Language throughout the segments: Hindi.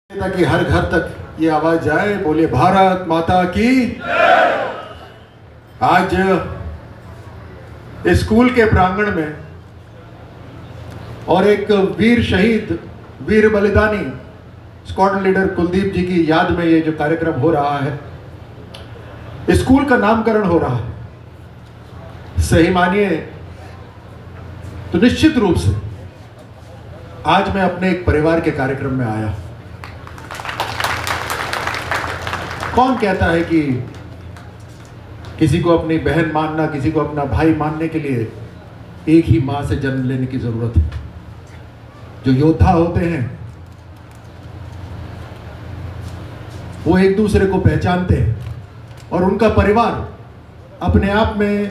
ताकि हर घर तक ये आवाज जाए, बोले भारत माता की। आज स्कूल के प्रांगण में और एक वीर शहीद, वीर बलिदानी स्क्वाड लीडर कुलदीप जी की याद में ये जो कार्यक्रम हो रहा है, स्कूल का नामकरण हो रहा है। सही मानिए तो निश्चित रूप से आज मैं अपने एक परिवार के कार्यक्रम में आया। कौन कहता है कि किसी को अपनी बहन मानना, किसी को अपना भाई मानने के लिए एक ही मां से जन्म लेने की जरूरत है। जो योद्धा होते हैं वो एक दूसरे को पहचानते हैं और उनका परिवार अपने आप में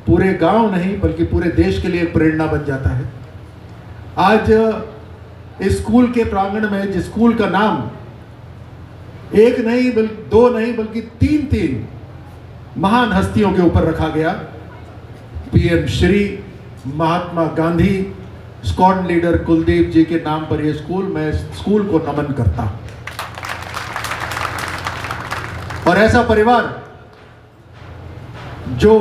पूरे गांव नहीं बल्कि पूरे देश के लिए प्रेरणा बन जाता है। आज स्कूल के प्रांगण में जिस स्कूल का नाम एक नहीं दो नहीं बल्कि तीन महान हस्तियों के ऊपर रखा गया, PM Shri Mahatma Gandhi squad leader Kuldeep जी के नाम पर यह स्कूल, मैं स्कूल को नमन करता हूं। और ऐसा परिवार जो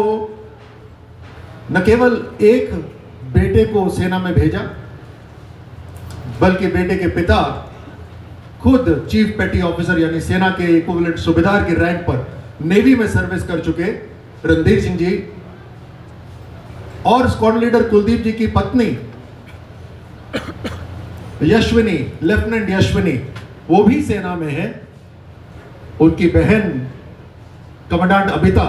न केवल एक बेटे को सेना में भेजा बल्कि बेटे के पिता खुद चीफ पेटी ऑफिसर यानी सेना के इक्विवेलेंट सूबेदार की रैंक पर नेवी में सर्विस कर चुके रणधीर सिंह जी और स्क्वाड लीडर कुलदीप जी की पत्नी यशविनी, लेफ्टिनेंट यशविनी, वो भी सेना में है। उनकी बहन कमांडेंट अबिता,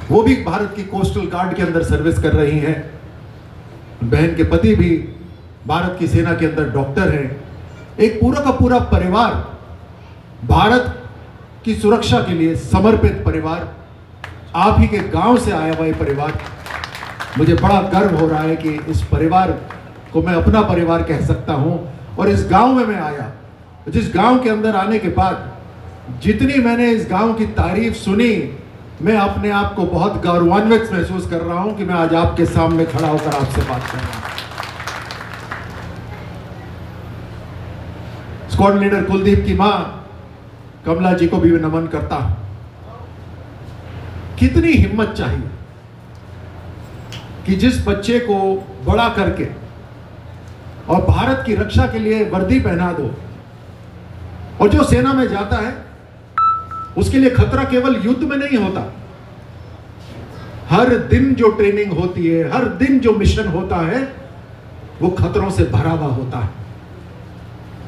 वो भी भारत की कोस्टल गार्ड के अंदर सर्विस कर रही हैं। बहन के पति भी भारत की सेना के अंदर डॉक्टर हैं। एक पूरा का पूरा परिवार भारत की सुरक्षा के लिए समर्पित परिवार, आप ही के गांव से आया हुआ परिवार। मुझे बड़ा गर्व हो रहा है कि इस परिवार को मैं अपना परिवार कह सकता हूं। और इस गांव में मैं आया, जिस गांव के अंदर आने के बाद जितनी मैंने इस गांव की तारीफ सुनी, मैं अपने आप को बहुत गौरवान्वित महसूस कर रहा हूं कि मैं आज आपके सामने खड़ा होकर आपसे बात कर रहा हूं। स्क्वाड लीडर कुलदीप की मां कमला जी को भी नमन करता हूं। कितनी हिम्मत चाहिए कि जिस बच्चे को बड़ा करके और भारत की रक्षा के लिए वर्दी पहना दो, और जो सेना में जाता है उसके लिए खतरा केवल युद्ध में नहीं होता, हर दिन जो ट्रेनिंग होती है, हर दिन जो मिशन होता है, वो खतरों से भरा हुआ होता है।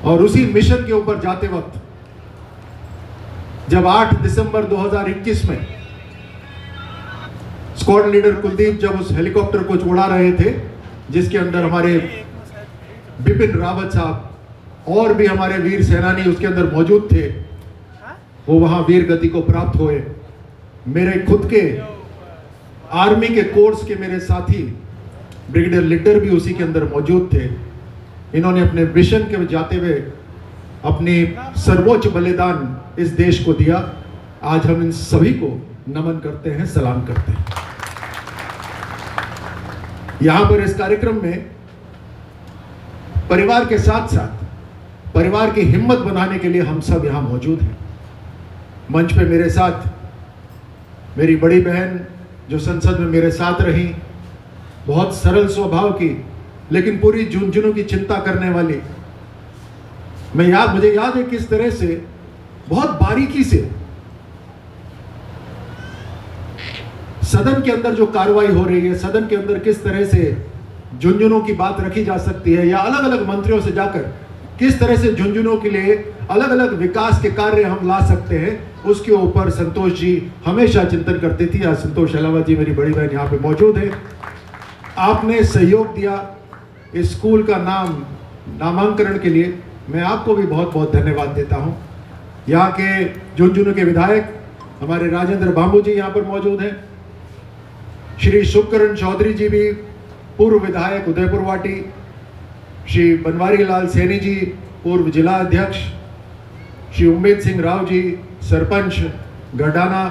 और उसी मिशन के ऊपर जाते वक्त जब 8 दिसंबर 2021 में स्क्वाड लीडर कुलदीप जब उस हेलीकॉप्टर को उड़ा रहे थे जिसके अंदर हमारे बिपिन रावत साहब और भी हमारे वीर सेनानी उसके अंदर मौजूद थे, वो वहां वीर गति को प्राप्त हुए। मेरे खुद के आर्मी के कोर्स के मेरे साथी ब्रिगेडियर लीडर भी उसी के अंदर मौजूद थे। इन्होंने अपने मिशन के जाते हुए अपनी सर्वोच्च बलिदान इस देश को दिया। आज हम इन सभी को नमन करते हैं, सलाम करते हैं। यहां पर इस कार्यक्रम में परिवार के साथ साथ परिवार की हिम्मत बनाने के लिए हम सब यहां मौजूद हैं। मंच पे मेरे साथ मेरी बड़ी बहन जो संसद में मेरे साथ रही, बहुत सरल स्वभाव की लेकिन पूरी झुंझुनों की चिंता करने वाली। मुझे याद है किस तरह से बहुत बारीकी से सदन के अंदर जो कार्रवाई हो रही है, सदन के अंदर किस तरह से झुंझुनों की बात रखी जा सकती है, या अलग अलग मंत्रियों से जाकर किस तरह से झुंझुनों के लिए अलग अलग विकास के कार्य हम ला सकते हैं, उसके ऊपर संतोष जी हमेशा चिंतन करती थी। आज संतोष अलावा जी मेरी बड़ी बहन यहाँ पे मौजूद है। आपने सहयोग दिया इस स्कूल का नामांकरण के लिए, मैं आपको भी बहुत बहुत धन्यवाद देता हूं। यहाँ के झुंझुनू के विधायक हमारे राजेंद्र बाबू जी यहाँ पर मौजूद हैं। श्री शुभकरण चौधरी जी भी पूर्व विधायक उदयपुर वाटी, श्री बनवारी लाल सैनी जी पूर्व जिला अध्यक्ष, श्री उम्मेद सिंह राव जी सरपंच गढ़ाना।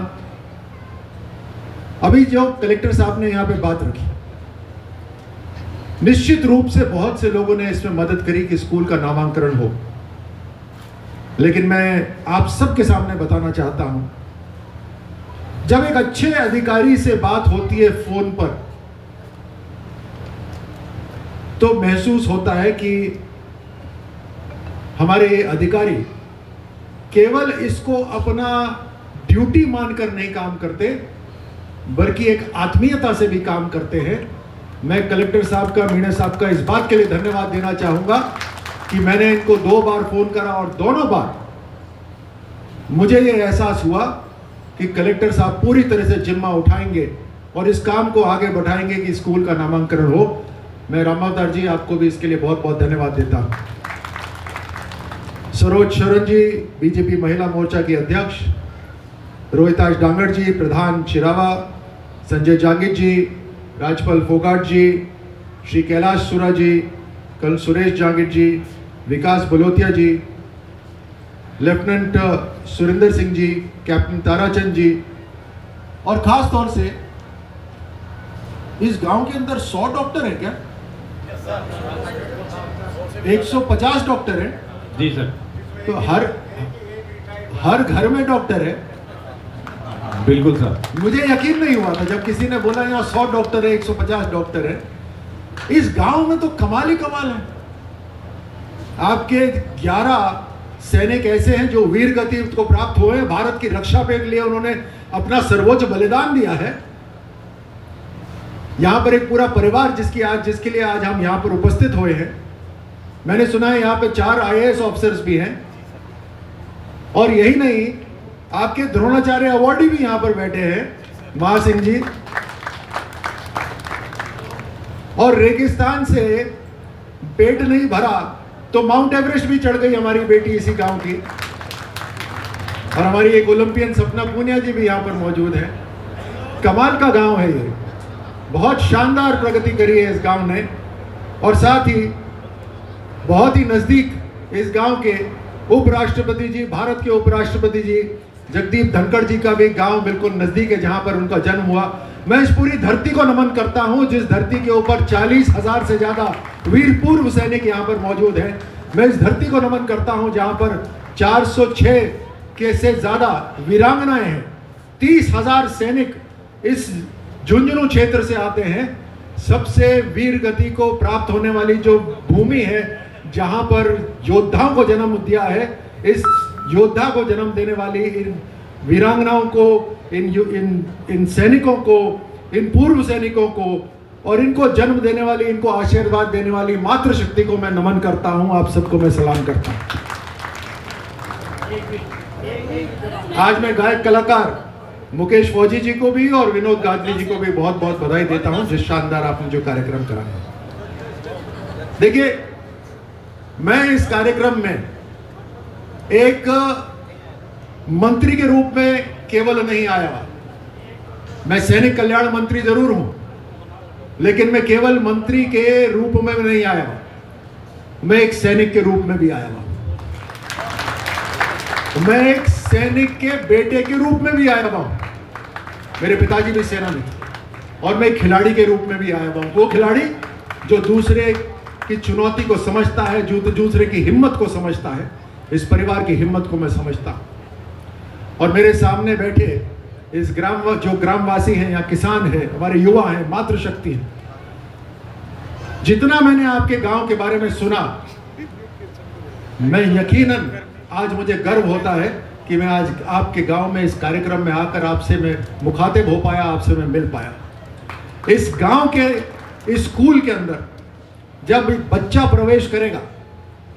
अभी जो कलेक्टर साहब ने यहाँ पे बात रखी, निश्चित रूप से बहुत से लोगों ने इसमें मदद करी कि स्कूल का नामांकरण हो। लेकिन मैं आप सबके सामने बताना चाहता हूं, जब एक अच्छे अधिकारी से बात होती है फोन पर, तो महसूस होता है कि हमारे अधिकारी केवल इसको अपना ड्यूटी मानकर नहीं काम करते, बल्कि एक आत्मीयता से भी काम करते हैं। मैं कलेक्टर साहब का, मीणा साहब का इस बात के लिए धन्यवाद देना चाहूंगा कि मैंने इनको 2 बार फोन करा और दोनों बार मुझे ये एहसास हुआ कि कलेक्टर साहब पूरी तरह से जिम्मा उठाएंगे और इस काम को आगे बढ़ाएंगे कि स्कूल का नामांकन हो। मैं रामावतार जी आपको भी इसके लिए बहुत बहुत धन्यवाद देता हूं। सरोज शरण जी, बीजेपी महिला मोर्चा की अध्यक्ष, रोहिताश डांगड़ जी, प्रधान चिरावा, संजय जांगिर जी, राजपाल फोगाट जी, श्री कैलाश सुरा जी, कल सुरेश जांगिर जी, विकास बलोतिया जी, लेफ्टिनेंट सुरेंद्र सिंह जी, कैप्टन ताराचंद जी, और खास तौर से इस गांव के अंदर 100 डॉक्टर हैं क्या? 150 डॉक्टर हैं जी सर। तो हर घर में डॉक्टर है। बिल्कुल सर। मुझे यकीन नहीं हुआ था जब किसी ने बोला यहाँ 100 डॉक्टर है, 150 डॉक्टर है। इस गांव में तो कमाल ही कमाल है। आपके 11 सैनिक ऐसे हैं जो वीर गति को प्राप्त हुए हैं। भारत की रक्षा के लिए उन्होंने अपना सर्वोच्च बलिदान दिया है। यहां पर एक पूरा परिवार जिसके लिए आज हम यहां पर उपस्थित हुए हैं। मैंने सुना है यहां पे 4 IAS ऑफिसर्स भी हैं, और यही नहीं, आपके द्रोणाचार्य अवार्डी भी यहां पर बैठे हैं, महा सिंह जी। और रेगिस्तान से पेट नहीं भरा तो माउंट एवरेस्ट भी चढ़ गई हमारी बेटी इसी गांव की। और हमारी एक ओलंपियन सपना पूनिया जी भी यहां पर मौजूद है। कमाल का गांव है ये, बहुत शानदार प्रगति करी है इस गांव ने। और साथ ही बहुत ही नजदीक इस गांव के उपराष्ट्रपति जी, भारत के उपराष्ट्रपति जी जगदीप धनखड़ जी का भी गांव बिल्कुल नजदीक है जहां पर उनका जन्म हुआ। मैं इस पूरी धरती को नमन करता हूं जिस धरती के ऊपर 40,000 से ज्यादा वीर पूर्व सैनिक यहां पर मौजूद हैं। मैं इस धरती को नमन करता हूं जहां पर 406 के से ज्यादा वीरांगनाएं हैं। 30,000 सैनिक इस झुंझुनू क्षेत्र से आते हैं। सबसे वीर गति को प्राप्त होने वाली जो भूमि है, जहां पर योद्धाओं को जन्म दिया है, इस योद्धा को जन्म देने वाली इन वीरांगनाओं को, इन सैनिकों को, इन पूर्व सैनिकों को, और इनको जन्म देने वाली, इनको आशीर्वाद देने वाली मातृशक्ति को मैं नमन करता हूं। आप सबको मैं सलाम करता हूं। आज मैं गायक कलाकार मुकेश फौजी जी को भी और विनोद गांधी जी को भी बहुत बहुत बधाई देता हूं जिस शानदार आपने जो कार्यक्रम कराया। देखिए, मैं इस कार्यक्रम में एक मंत्री के रूप में केवल नहीं आया हुआ। मैं सैनिक कल्याण मंत्री जरूर हूं, लेकिन मैं केवल मंत्री के रूप में नहीं आया हुआ, मैं एक सैनिक के रूप में भी आया हुआ। मैं एक सैनिक के बेटे के रूप में भी आया हुआ हूं। मेरे पिताजी भी सेना में थे। और मैं एक खिलाड़ी के रूप में भी आया हुआ हूं। वो खिलाड़ी जो दूसरे की चुनौती को समझता है, जो दूसरे की हिम्मत को समझता है। इस परिवार की हिम्मत को मैं समझता हूं। और मेरे सामने बैठे इस ग्रामवासी हैं, यहाँ किसान हैं, हमारे युवा हैं, मातृशक्ति है। जितना मैंने आपके गांव के बारे में सुना, मैं यकीनन आज मुझे गर्व होता है कि मैं आज आपके गांव में इस कार्यक्रम में आकर आपसे मैं मुखातिब हो पाया, आपसे मैं मिल पाया। इस गांव के इस स्कूल के अंदर जब बच्चा प्रवेश करेगा,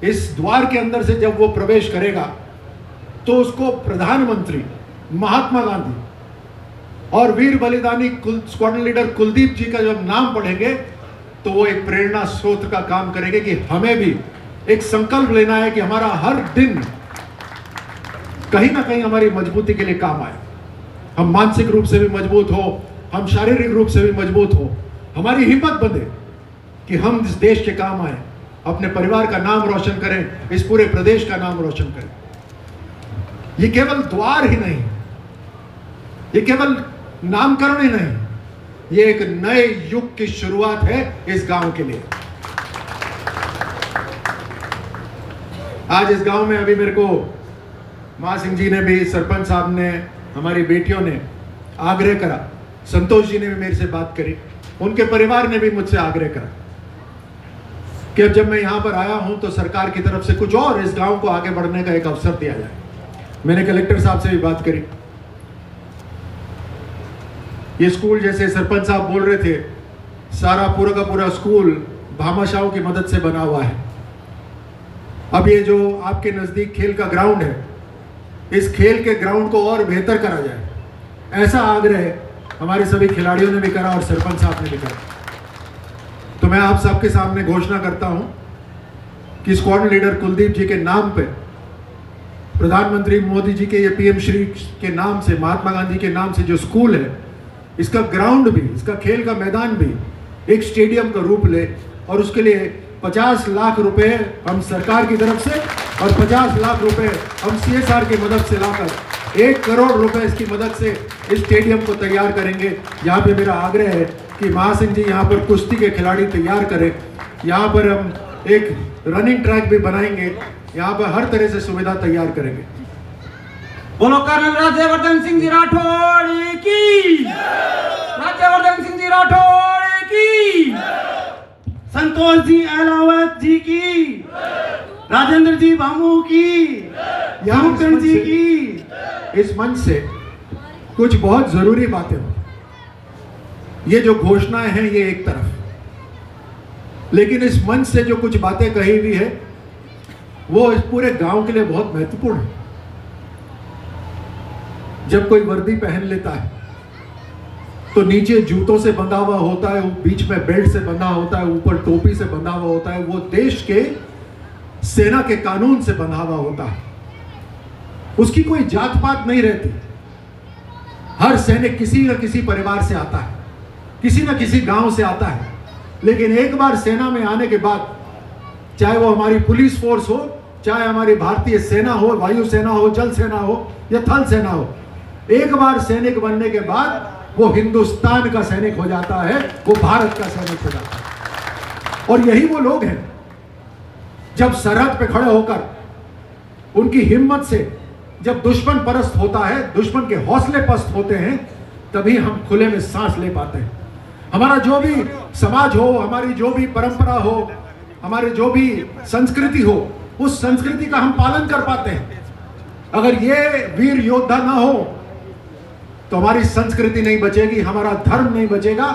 इस द्वार के अंदर से जब वो प्रवेश करेगा, तो उसको प्रधानमंत्री महात्मा गांधी और वीर बलिदानी स्क्वाड्रन लीडर कुलदीप जी का जब नाम पढ़ेंगे, तो वो एक प्रेरणा स्रोत का काम करेंगे कि हमें भी एक संकल्प लेना है कि हमारा हर दिन कहीं ना कहीं हमारी मजबूती के लिए काम आए। हम मानसिक रूप से भी मजबूत हो, हम शारीरिक रूप से भी मजबूत हो, हमारी हिम्मत बंधे कि हम इस देश के काम आए, अपने परिवार का नाम रोशन करें, इस पूरे प्रदेश का नाम रोशन करें। ये केवल द्वार ही नहीं, ये केवल नामकरण ही नहीं, ये एक नए युग की शुरुआत है इस गांव के लिए। आज इस गांव में अभी मेरे को महा सिंह जी ने भी, सरपंच साहब ने, हमारी बेटियों ने आग्रह करा, संतोष जी ने भी मेरे से बात करी, उनके परिवार ने भी मुझसे आग्रह करा कि अब जब मैं यहाँ पर आया हूँ तो सरकार की तरफ से कुछ और इस गांव को आगे बढ़ने का एक अवसर दिया जाए। मैंने कलेक्टर साहब से भी बात करी। ये स्कूल, जैसे सरपंच साहब बोल रहे थे, सारा पूरा का पूरा स्कूल भामाशाहों की मदद से बना हुआ है। अब ये जो आपके नज़दीक खेल का ग्राउंड है, इस खेल के ग्राउंड को और बेहतर करा जाए, ऐसा आग्रह हमारे सभी खिलाड़ियों ने भी करा और सरपंच साहब ने भी करा। तो मैं आप सबके सामने घोषणा करता हूं कि स्क्वाड लीडर कुलदीप जी के नाम पे, प्रधानमंत्री मोदी जी के ये पीएम श्री के नाम से, महात्मा गांधी के नाम से जो स्कूल है, इसका ग्राउंड भी, इसका खेल का मैदान भी एक स्टेडियम का रूप ले, और उसके लिए 50 लाख रुपए हम सरकार की तरफ से और 50 लाख रुपए हम CSR की मदद से लाकर 1 करोड़ रुपए इसकी मदद से इस स्टेडियम को तैयार करेंगे। यहाँ पे मेरा आग्रह है कि महा सिंह जी यहाँ पर कुश्ती के खिलाड़ी तैयार करें। यहाँ पर हम एक रनिंग ट्रैक भी बनाएंगे, यहाँ पर हर तरह से सुविधा तैयार करेंगे। बोलो कर्नल राज्यवर्धन सिंह जी राठौड़ की, राज्यवर्धन सिंह जी राठौड़ की, संतोष जी अहलावत जी की, राजेंद्र जी भामू की, यामुकरण जी की। इस मंच से कुछ बहुत जरूरी बातें हो, ये जो घोषणाएं हैं ये एक तरफ, लेकिन इस मंच से जो कुछ बातें कही हुई है वो इस पूरे गांव के लिए बहुत महत्वपूर्ण है। जब कोई वर्दी पहन लेता है तो नीचे जूतों से बंधा हुआ होता है, बीच में बेल्ट से बंधा होता है, ऊपर टोपी से बंधा हुआ होता है, वो देश के सेना के कानून से बंधा हुआ होता है। उसकी कोई जात पात नहीं रहती। हर सैनिक किसी न किसी परिवार से आता है, किसी न किसी गांव से आता है, लेकिन एक बार सेना में आने के बाद, चाहे वो हमारी पुलिस फोर्स हो, चाहे हमारी भारतीय सेना हो, वायु सेना हो, जल सेना हो या थल सेना हो, एक बार सैनिक बनने के बाद वो हिंदुस्तान का सैनिक हो जाता है, वो भारत का सैनिक हो जाता है। और यही वो लोग हैं जब सरहद पे खड़े होकर उनकी हिम्मत से जब दुश्मन परस्त होता है, दुश्मन के हौसले पस्त होते हैं, तभी हम खुले में सांस ले पाते हैं। हमारा जो भी समाज हो, हमारी जो भी परंपरा हो, हमारे जो भी संस्कृति हो, उस संस्कृति का हम पालन कर पाते हैं। अगर ये वीर योद्धा ना हो तो हमारी संस्कृति नहीं बचेगी, हमारा धर्म नहीं बचेगा,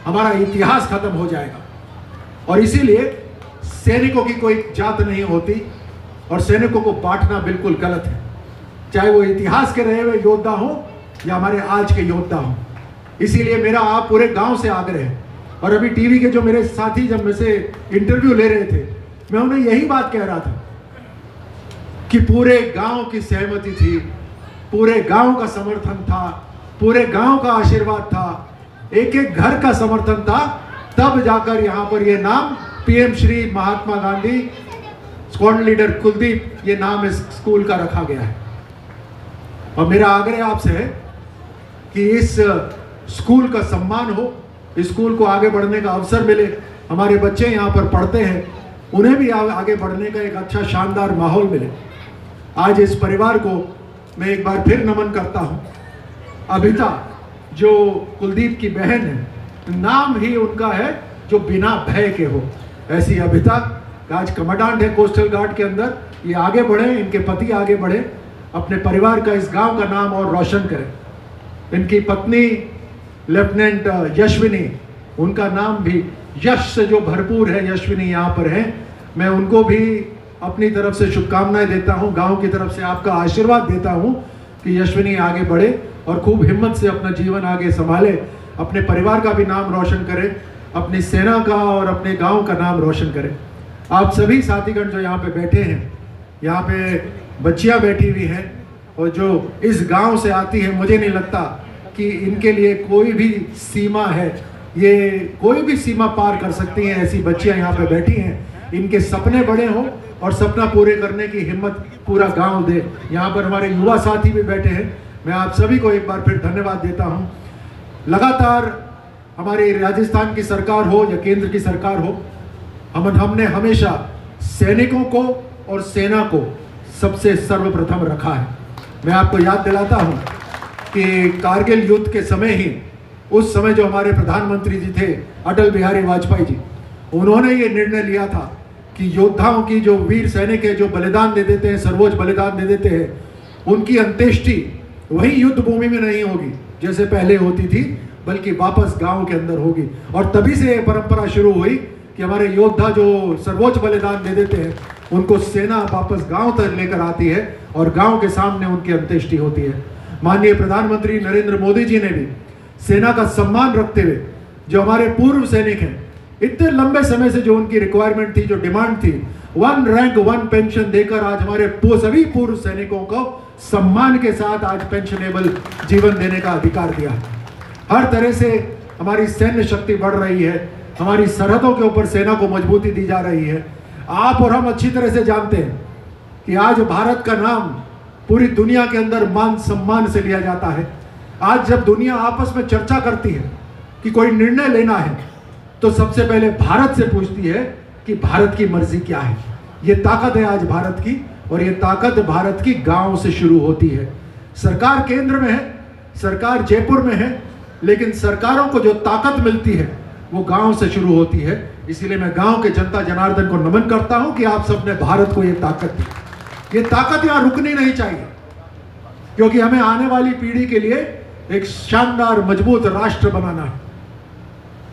हमारा इतिहास खत्म हो जाएगा। और इसीलिए सैनिकों की कोई जात नहीं होती और सैनिकों को बांटना बिल्कुल गलत है, चाहे वो इतिहास के रहे हुए योद्धा हो या हमारे आज के योद्धा हो। इसीलिए मेरा आप पूरे गांव से आग्रह है। और अभी टीवी के जो मेरे साथी जब मेरे से इंटरव्यू ले रहे थे, मैं उन्हें यही बात कह रहा था कि पूरे गांव की सहमति थी, पूरे गांव का समर्थन था, पूरे गांव का आशीर्वाद था, एक एक घर का समर्थन था, तब जाकर यहां पर ये नाम PM Shri Mahatma Gandhi squad leader Kuldeep, ये नाम इस स्कूल का रखा गया है। और मेरा आग्रह आपसे है कि इस स्कूल का सम्मान हो, इस स्कूल को आगे बढ़ने का अवसर मिले, हमारे बच्चे यहाँ पर पढ़ते हैं, उन्हें भी आगे बढ़ने का एक अच्छा शानदार माहौल मिले। आज इस परिवार को मैं एक बार फिर नमन करता हूँ। अभिता जो कुलदीप की बहन है, नाम ही उनका है जो बिना भय के हो, ऐसी अभिता आज कमांडेंट है कोस्टल गार्ड के अंदर। ये आगे बढ़े, इनके पति आगे बढ़े, अपने परिवार का, इस गांव का नाम और रोशन करें। इनकी पत्नी लेफ्टिनेंट यशविनी, उनका नाम भी यश से जो भरपूर है, यशविनी यहाँ पर है। मैं उनको भी अपनी तरफ से शुभकामनाएं देता हूँ, गांव की तरफ से आपका आशीर्वाद देता हूँ कि यशविनी आगे बढ़े और खूब हिम्मत से अपना जीवन आगे संभाले, अपने परिवार का भी नाम रोशन करे, अपनी सेना का और अपने गांव का नाम रोशन करे। आप सभी साथीगण जो यहाँ पे बैठे हैं, यहाँ पे बच्चियाँ बैठी हुई हैं और जो इस गांव से आती है, मुझे नहीं लगता कि इनके लिए कोई भी सीमा है, ये कोई भी सीमा पार कर सकती हैं। ऐसी बच्चियाँ यहाँ पे बैठी हैं, इनके सपने बड़े हों और सपना पूरे करने की हिम्मत पूरा गांव दे। यहाँ पर हमारे युवा साथी भी बैठे हैं, मैं आप सभी को एक बार फिर धन्यवाद देता हूँ। लगातार हमारी राजस्थान की सरकार हो या केंद्र की सरकार हो, हमने हमेशा सैनिकों को और सेना को सबसे सर्वप्रथम रखा है। मैं आपको याद दिलाता हूं कि कारगिल युद्ध के समय ही, उस समय जो हमारे प्रधानमंत्री जी थे अटल बिहारी वाजपेयी जी, उन्होंने ये निर्णय लिया था कि योद्धाओं की, जो वीर सैनिक है, जो बलिदान दे देते हैं, सर्वोच्च बलिदान दे देते हैं, उनकी अंत्येष्टि वही युद्ध भूमि में नहीं होगी जैसे पहले होती थी, बल्कि वापस गांव के अंदर होगी। और तभी से ये परंपरा शुरू हुई कि हमारे योद्धा जो सर्वोच्च बलिदान दे देते हैं, उनको सेना वापस गांव तक लेकर आती है और गांव के सामने उनकी अंत्येष्टि होती है। माननीय प्रधानमंत्री नरेंद्र मोदी जी ने भी सेना का सम्मान रखते हुए, जो हमारे पूर्व सैनिक हैं, इतने लंबे समय से जो उनकी रिक्वायरमेंट थी, जो डिमांड थी, 1 रैंक 1 पेंशन देकर आज हमारे सभी पूर्व सैनिकों को सम्मान के साथ आज पेंशनेबल जीवन देने का अधिकार दिया है। हर तरह से हमारी सैन्य शक्ति बढ़ रही है, हमारी सरहदों के ऊपर सेना को मजबूती दी जा रही है। आप और हम अच्छी तरह से जानते हैं कि आज भारत का नाम पूरी दुनिया के अंदर मान सम्मान से लिया जाता है। आज जब दुनिया आपस में चर्चा करती है कि कोई निर्णय लेना है, तो सबसे पहले भारत से पूछती है कि भारत की मर्जी क्या है। ये ताकत है आज भारत की, और ये ताकत भारत की गांव से शुरू होती है। सरकार केंद्र में है, सरकार जयपुर में है, लेकिन सरकारों को जो ताकत मिलती है वो गांव से शुरू होती है। इसीलिए मैं गांव के जनता जनार्दन को नमन करता हूं कि आप सबने भारत को ये ताकत दी। ये ताकत यहां रुकनी नहीं चाहिए, क्योंकि हमें आने वाली पीढ़ी के लिए एक शानदार मजबूत राष्ट्र बनाना है।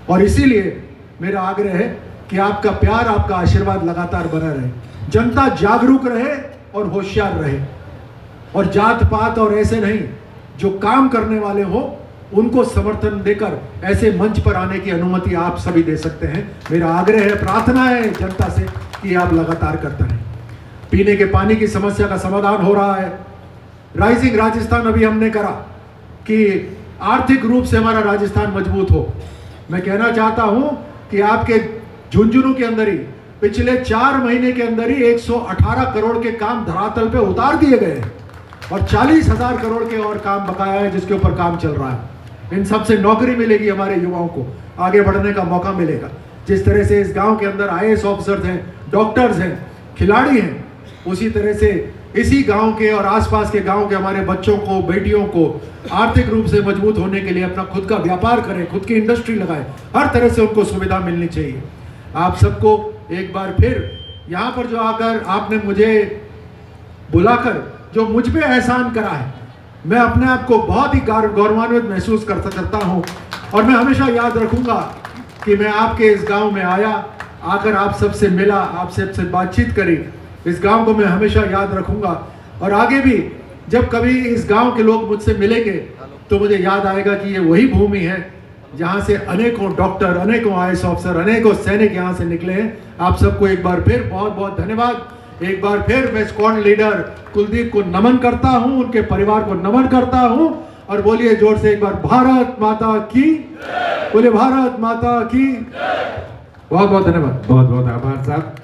और इसीलिए मेरा आग्रह है कि आपका प्यार, आपका आशीर्वाद लगातार बना रहे, जनता जागरूक रहे और होशियार रहे, और जात पात और ऐसे नहीं, जो काम करने वाले हो उनको समर्थन देकर ऐसे मंच पर आने की अनुमति आप सभी दे सकते हैं। मेरा आग्रह है, प्रार्थना है जनता से कि आप लगातार करते रहें। पीने के पानी की समस्या का समाधान हो रहा है। राइजिंग राजस्थान अभी हमने करा कि आर्थिक रूप से हमारा राजस्थान मजबूत हो। मैं कहना चाहता हूं कि आपके झुंझुनू के अंदर ही पिछले 4 महीने के अंदर ही 118 करोड़ के काम धरातल पे उतार दिए गए हैं, और 40,000 करोड़ के और काम बकाया है जिसके ऊपर काम चल रहा है। इन सब से नौकरी मिलेगी, हमारे युवाओं को आगे बढ़ने का मौका मिलेगा। जिस तरह से इस गांव के अंदर IAS ऑफिसर्स हैं, डॉक्टर्स हैं, खिलाड़ी हैं, उसी तरह से इसी गांव के और आसपास के गांव के हमारे बच्चों को, बेटियों को आर्थिक रूप से मजबूत होने के लिए अपना खुद का व्यापार करें, खुद की इंडस्ट्री लगाएं। हर तरह से उनको सुविधा मिलनी चाहिए। आप सबको एक बार फिर यहाँ पर जो आकर आपने मुझे बुलाकर जो मुझ पे एहसान करा है, मैं अपने आप को बहुत ही गौरवान्वित महसूस करता हूँ। और मैं हमेशा याद रखूँगा कि मैं आपके इस गांव में आया, आकर आप सबसे मिला, आप सबसे बातचीत करी। इस गांव को मैं हमेशा याद रखूँगा, और आगे भी जब कभी इस गांव के लोग मुझसे मिलेंगे तो मुझे याद आएगा कि ये वही भूमि है जहाँ से अनेकों डॉक्टर, अनेकों IAS ऑफिसर, अनेकों सैनिक यहाँ से निकले हैं। आप सबको एक बार फिर बहुत बहुत धन्यवाद। एक बार फिर मैं स्क्वाड लीडर कुलदीप को नमन करता हूं, उनके परिवार को नमन करता हूं। और बोलिए जोर से एक बार, भारत माता की, बोलिए भारत माता की। बहुत बहुत धन्यवाद। बहुत बहुत आभार साहब।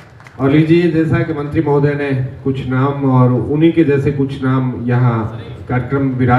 और लीजिए, जैसा कि मंत्री महोदय ने कुछ नाम और उन्हीं के जैसे कुछ नाम यहाँ कार्यक्रम विराज